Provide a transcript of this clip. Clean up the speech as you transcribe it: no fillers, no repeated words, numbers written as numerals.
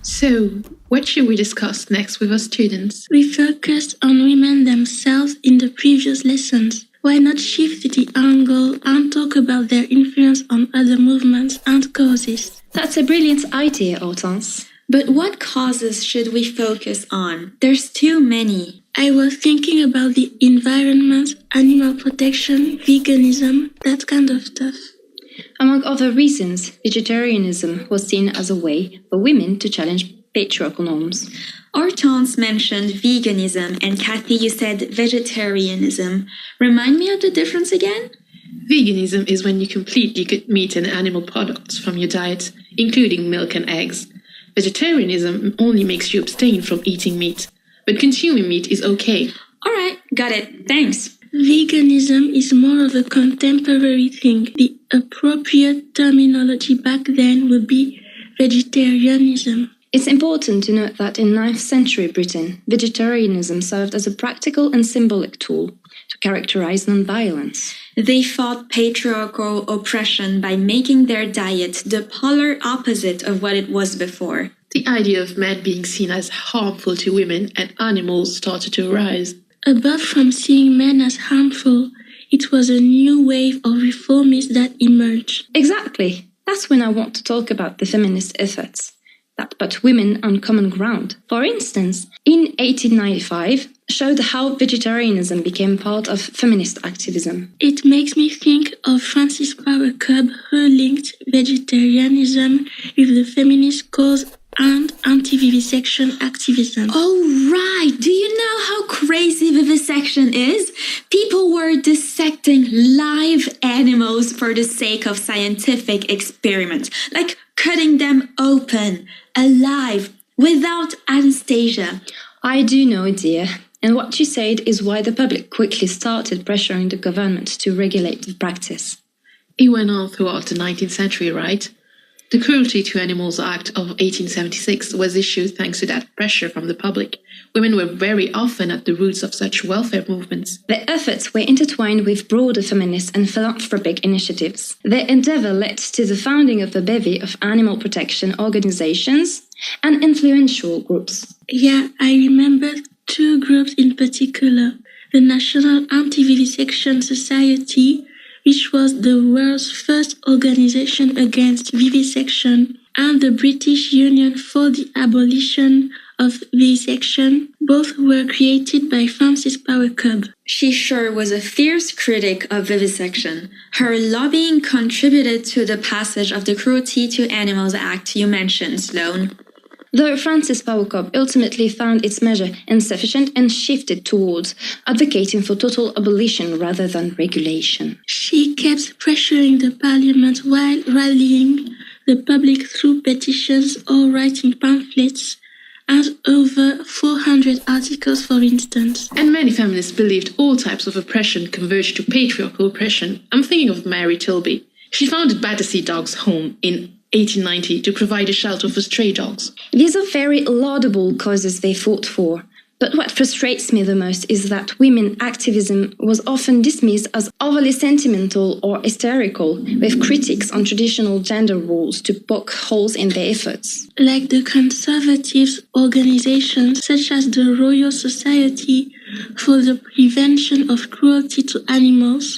So, what should we discuss next with our students? We focused on women themselves in the previous lessons. Why not shift the angle and talk about their influence on other movements and causes? That's a brilliant idea, Hortense. But what causes should we focus on? There's too many. I was thinking about the environment, animal protection, veganism, that kind of stuff. Among other reasons, vegetarianism was seen as a way for women to challenge patriarchal norms. Hortense mentioned veganism, and Kathy, you said vegetarianism. Remind me of the difference again? Veganism is when you completely cut meat and animal products from your diet, including milk and eggs. Vegetarianism only makes you abstain from eating meat, but consuming meat is okay. All right, got it. Thanks. Veganism is more of a contemporary thing. The appropriate terminology back then would be vegetarianism. It's important to note that in 9th century Britain, vegetarianism served as a practical and symbolic tool to characterize nonviolence. They fought patriarchal oppression by making their diet the polar opposite of what it was before. The idea of men being seen as harmful to women and animals started to arise. Apart from seeing men as harmful, it was a new wave of reformists that emerged. Exactly. That's when I want to talk about the feminist efforts that put women on common ground. For instance, in 1895, showed how vegetarianism became part of feminist activism. It makes me think of Frances Power Cobbe, who linked vegetarianism with the feminist cause and anti-vivisection activism. Oh, right! Do you know how crazy vivisection is? People were dissecting live animals for the sake of scientific experiments, like cutting them open, alive, without anesthesia. I do know, dear. And what you said is why the public quickly started pressuring the government to regulate the practice. It went on throughout the 19th century, right? The Cruelty to Animals Act of 1876 was issued thanks to that pressure from the public. Women were very often at the roots of such welfare movements. Their efforts were intertwined with broader feminist and philanthropic initiatives. Their endeavor led to the founding of a bevy of animal protection organizations and influential groups. Yeah, I remember two groups in particular. The National Anti-Vivisection Society, which was the world's first organization against vivisection, and the British Union for the Abolition of Vivisection. Both were created by Frances Power Cobbe. She sure was a fierce critic of vivisection. Her lobbying contributed to the passage of the Cruelty to Animals Act you mentioned, Sloane. Though Frances Power Cobbe ultimately found its measure insufficient and shifted towards advocating for total abolition rather than regulation. She kept pressuring the parliament while rallying the public through petitions or writing pamphlets, and over 400 articles, for instance. And many feminists believed all types of oppression converged to patriarchal oppression. I'm thinking of Mary Tilby. She founded Battersea Dogs Home in 1890 to provide a shelter for stray dogs. These are very laudable causes they fought for. But what frustrates me the most is that women activism was often dismissed as overly sentimental or hysterical, with critics on traditional gender roles to poke holes in their efforts. Like the conservative organizations such as the Royal Society for the Prevention of Cruelty to Animals,